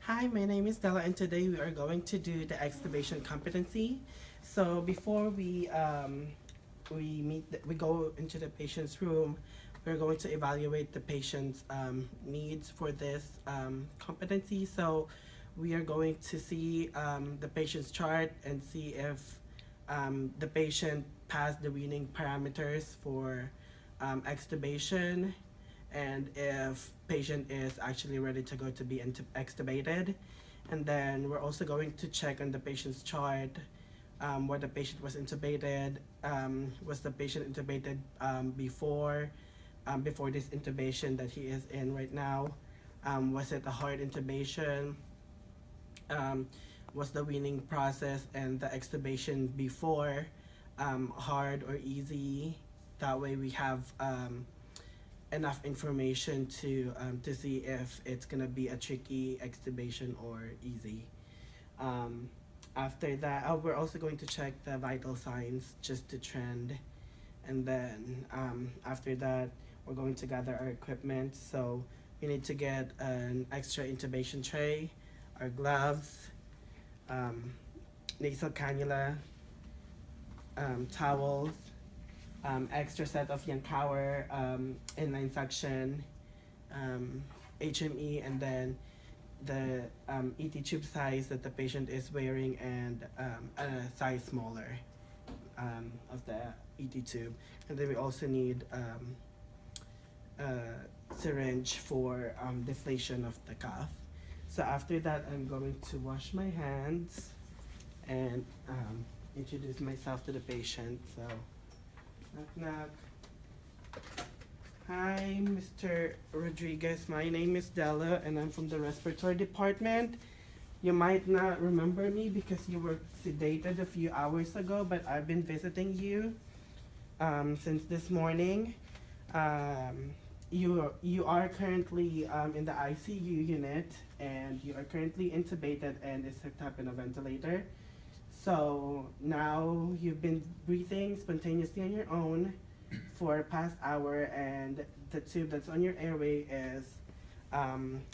Hi, my name is Della, and today we are going to do the extubation competency. So before we go into the patient's room, we're going to evaluate the patient's needs for this competency. So we are going to see the patient's chart and see if the patient passed the weaning parameters for extubation, and if patient is actually ready to go to be extubated. And then we're also going to check on the patient's chart where the patient was intubated. Was the patient intubated before this intubation that he is in right now? Was it a hard intubation? Was the weaning process and the extubation before hard or easy? That way we have enough information to see if it's gonna be a tricky extubation or easy. After that, we're also going to check the vital signs just to trend, and then after that, we're going to gather our equipment. So we need to get an extra intubation tray, our gloves, nasal cannula, towels, extra set of Yan Power inline suction, HME, and then the ET tube size that the patient is wearing, and a size smaller of the ET tube. And then we also need a syringe for deflation of the cuff. So after that, I'm going to wash my hands and introduce myself to the patient. So, knock knock. Hi, Mr. Rodriguez. My name is Della, and I'm from the respiratory department. You might not remember me because you were sedated a few hours ago, but I've been visiting you since this morning. You are currently in the ICU unit, and you are currently intubated and is hooked up in a ventilator. So now you've been breathing spontaneously on your own for past hour, and the tube that's on your airway is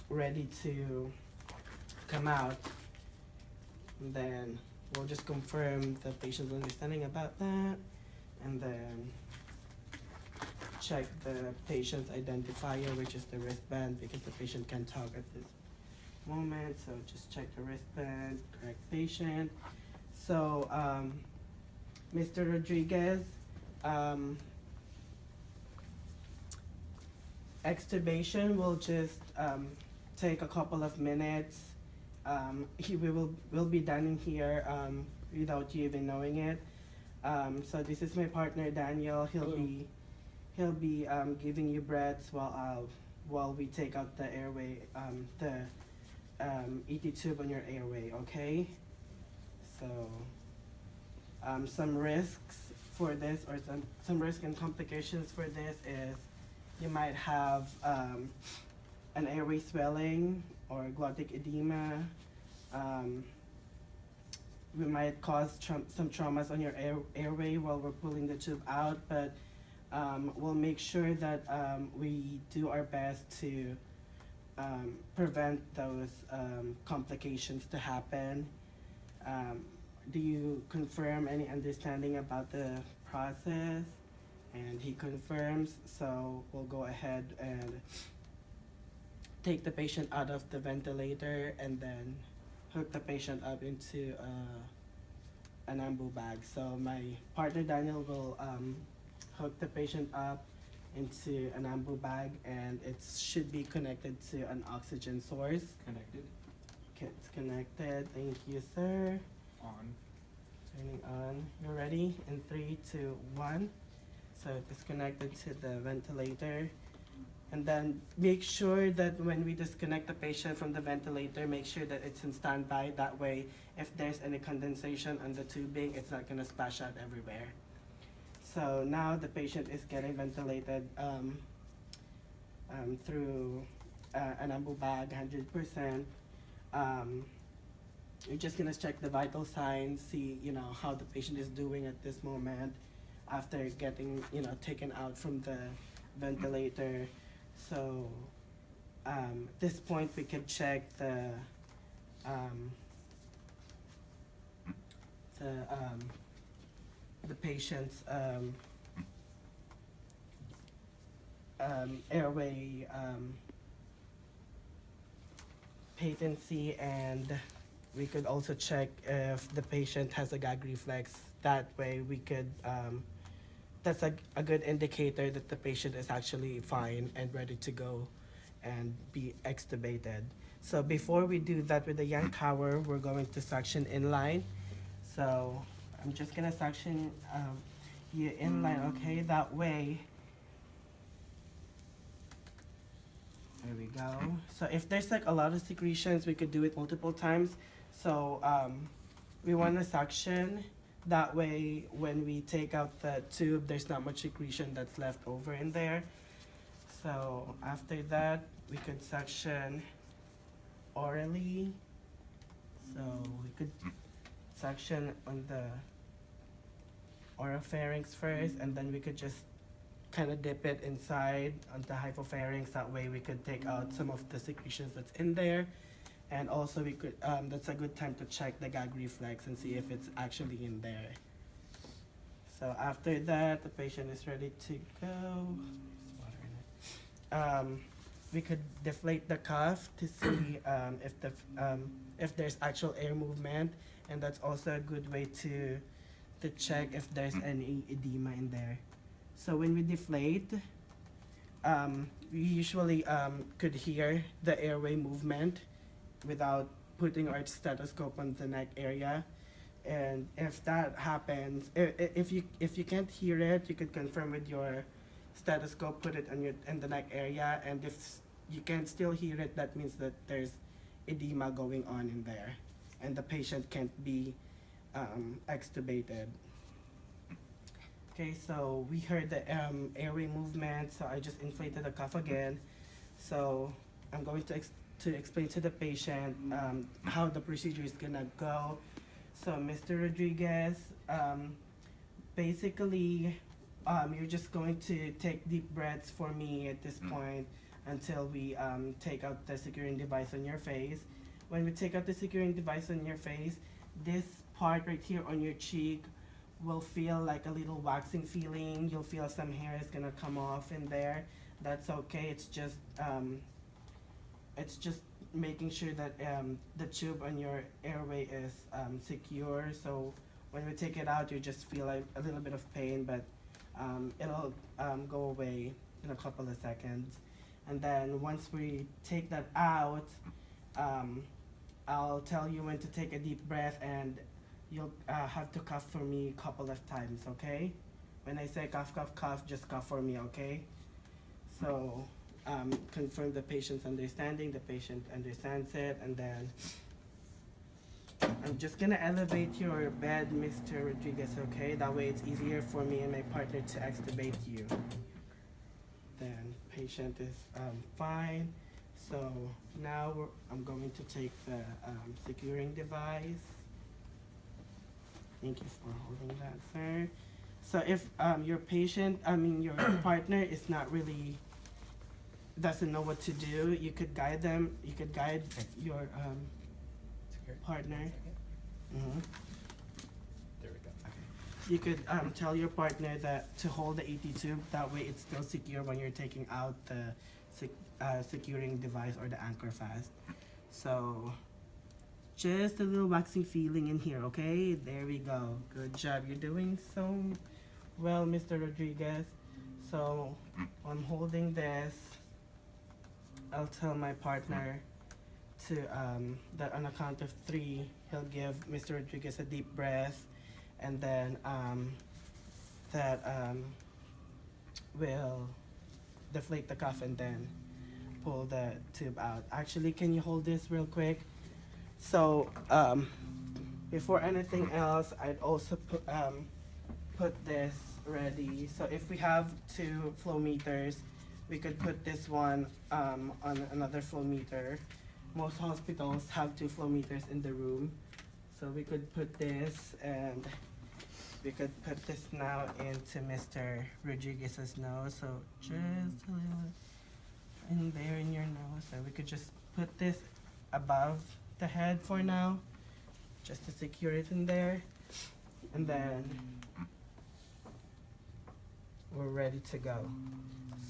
ready to come out. And then we'll just confirm the patient's understanding about that, and then check the patient's identifier, which is the wristband, because the patient can't talk at this moment. So just check the wristband, correct patient. So, Mr. Rodriguez, extubation will just take a couple of minutes. Will be done in here without you even knowing it. So this is my partner Daniel. He'll be giving you breaths while we take out the airway, the ET tube on your airway. Okay. So some risks for this, or some risk and complications for this is you might have an airway swelling or glottic edema. We might cause some traumas on your airway while we're pulling the tube out, but we'll make sure that we do our best to prevent those complications to happen. Do you confirm any understanding about the process? And he confirms, so we'll go ahead and take the patient out of the ventilator and then hook the patient up into an ambu bag. So my partner Daniel will hook the patient up into an ambu bag, and it should be connected to an oxygen source. Connected. Okay, it's connected. Thank you, sir. On. Turning on. You're ready? In 3, 2, 1. So it's connected to the ventilator. And then make sure that when we disconnect the patient from the ventilator, make sure that it's in standby. That way, if there's any condensation on the tubing, it's not gonna splash out everywhere. So now the patient is getting ventilated through an ambu bag, 100%. You're just gonna check the vital signs, see how the patient is doing at this moment after getting taken out from the ventilator. So at this point we can check the um, the um, the patient's airway patency, and we could also check if the patient has a gag reflex. That way we could, that's a good indicator that the patient is actually fine and ready to go and be extubated. So before we do that with the Yankauer, we're going to suction inline. So I'm just gonna suction you inline, okay? That way, there we go. So if there's like a lot of secretions, we could do it multiple times. So we want to suction. That way, when we take out the tube, there's not much secretion that's left over in there. So after that, we could suction orally. So we could suction on the oropharynx first, and then we could just kind of dip it inside onto hypopharynx. That way we could take out some of the secretions that's in there. And also we could, that's a good time to check the gag reflex and see if it's actually in there. So after that, the patient is ready to go. There's water in it. We could deflate the cuff to see if there's actual air movement, and that's also a good way to check if there's any edema in there. So when we deflate, we usually could hear the airway movement without putting our stethoscope on the neck area. And if that happens, if you can't hear it, you could confirm with your stethoscope, put it in the neck area, and if you can still hear it, that means that there's edema going on in there, and the patient can't be extubated. Okay, so we heard the airway movement, so I just inflated the cuff again. So I'm going to explain to the patient how the procedure is gonna go. So Mr. Rodriguez, basically, you're just going to take deep breaths for me at this point until we take out the securing device on your face. When we take out the securing device on your face, this part right here on your cheek will feel like a little waxing feeling. You'll feel some hair is gonna come off in there. That's okay. It's just making sure that the tube on your airway is secure. So when we take it out, you just feel like a little bit of pain, but it'll go away in a couple of seconds. And then once we take that out, I'll tell you when to take a deep breath, and you'll have to cough for me a couple of times, okay? When I say cough, cough, cough, just cough for me, okay? So confirm the patient's understanding, the patient understands it, and then I'm just gonna elevate your bed, Mr. Rodriguez, okay? That way it's easier for me and my partner to extubate you. Then patient is fine. So now I'm going to take the securing device. Thank you for holding that, sir. So if your your partner is not really, doesn't know what to do, you could guide them, you could guide your partner. Mm-hmm. There we go. Okay. You could tell your partner that to hold the AT tube, that way it's still secure when you're taking out the securing device or the anchor fast. So just a little waxing feeling in here, okay? There we go. Good job. You're doing so well, Mr. Rodriguez. So I'm holding this. I'll tell my partner to that on a count of 3, he'll give Mr. Rodriguez a deep breath, and then will deflate the cuff and then pull the tube out. Actually, can you hold this real quick? So before anything else, I'd also put this ready. So if we have 2 flow meters, we could put this one on another flow meter. Most hospitals have 2 flow meters in the room. So we could put this, and we could put this now into Mr. Rodriguez's nose. So just a little in there in your nose. So we could just put this above the head for now, just to secure it in there. And then we're ready to go.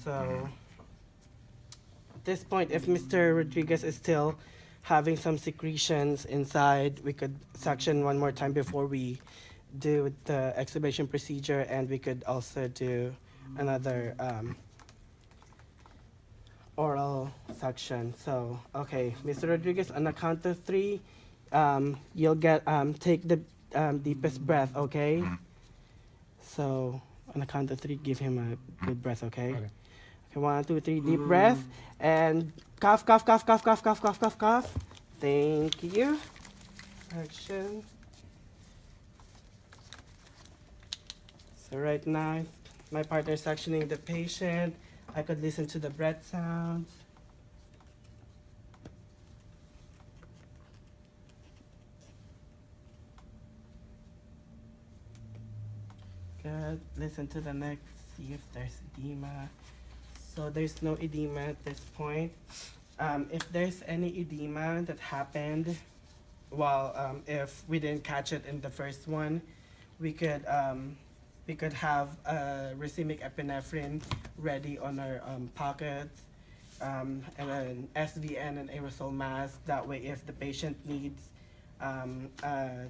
So at this point, if Mr. Rodriguez is still having some secretions inside, we could suction one more time before we do the extubation procedure, and we could also do another oral suction. So, okay, Mr. Rodriguez, on the count of three, you'll get take the deepest breath, okay? So, on the count of three, give him a good breath, okay? Okay. Okay, 1, 2, 3, deep breath, and cough, cough, cough, cough, cough, cough, cough, cough, cough. Thank you. Action. So right now, my partner is suctioning the patient. I could listen to the breath sounds. Good. Listen to the neck, see if there's edema. So there's no edema at this point. If there's any edema that happened, well, if we didn't catch it in the first one, we could have racemic epinephrine ready on our pockets, and an SVN and aerosol mask. That way, if the patient needs a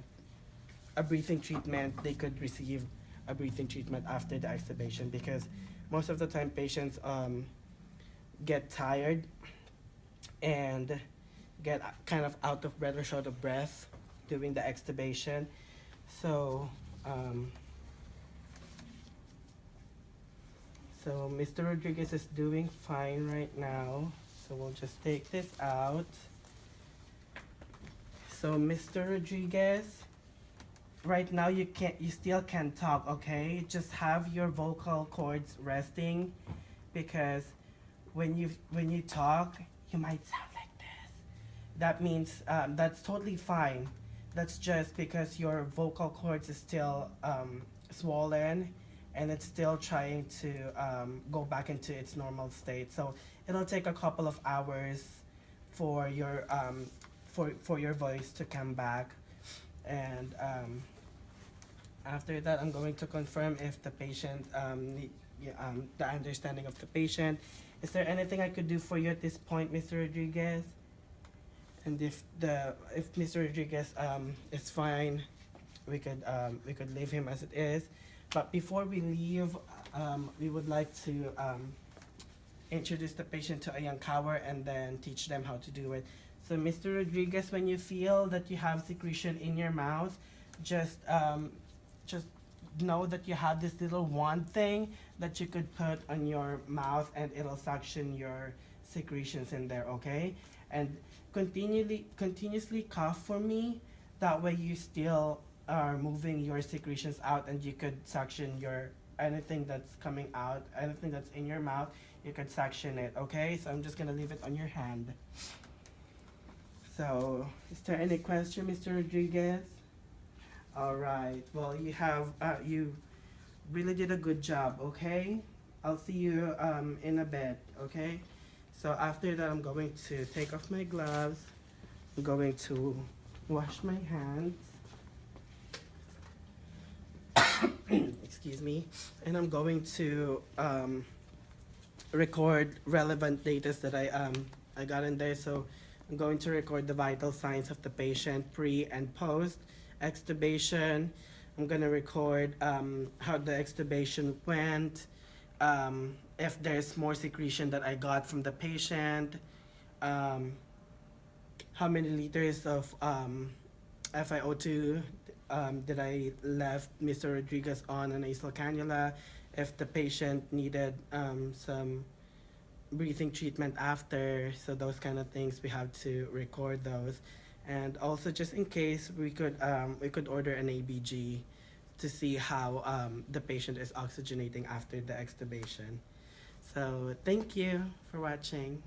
breathing treatment, they could receive a breathing treatment after the extubation, because most of the time patients get tired and get kind of out of breath or short of breath during the extubation. So so Mr. Rodriguez is doing fine right now. So we'll just take this out. So Mr. Rodriguez, right now you still can't talk, okay? Just have your vocal cords resting, because when you talk, you might sound like this. That means that's totally fine. That's just because your vocal cords is still swollen, and it's still trying to go back into its normal state. So it'll take a couple of hours for your voice to come back, and after that, I'm going to confirm if the patient the understanding of the patient. Is there anything I could do for you at this point, Mr. Rodriguez? And if Mr. Rodriguez is fine, we could leave him as it is. But before we leave, we would like to introduce the patient to a young cower and then teach them how to do it. So, Mr. Rodriguez, when you feel that you have secretion in your mouth, just know that you have this little wand thing that you could put on your mouth, and it'll suction your secretions in there, okay? And continuously cough for me. That way you still are moving your secretions out, and you could suction your anything that's coming out, anything that's in your mouth, you could suction it, okay? So I'm just gonna leave it on your hand. So, is there any question, Mr. Rodriguez? All right. Well, you really did a good job, okay? I'll see you in a bit, okay? So after that, I'm going to take off my gloves. I'm going to wash my hands. Excuse me. And I'm going to record relevant data that I got in there. So I'm going to record the vital signs of the patient pre and post extubation. I'm gonna record how the extubation went, if there's more secretion that I got from the patient, how many liters of FiO2 did I left Mr. Rodriguez on a nasal cannula, if the patient needed some breathing treatment after. So those kind of things, we have to record those. And also, just in case, we could order an ABG to see how the patient is oxygenating after the extubation. So thank you for watching.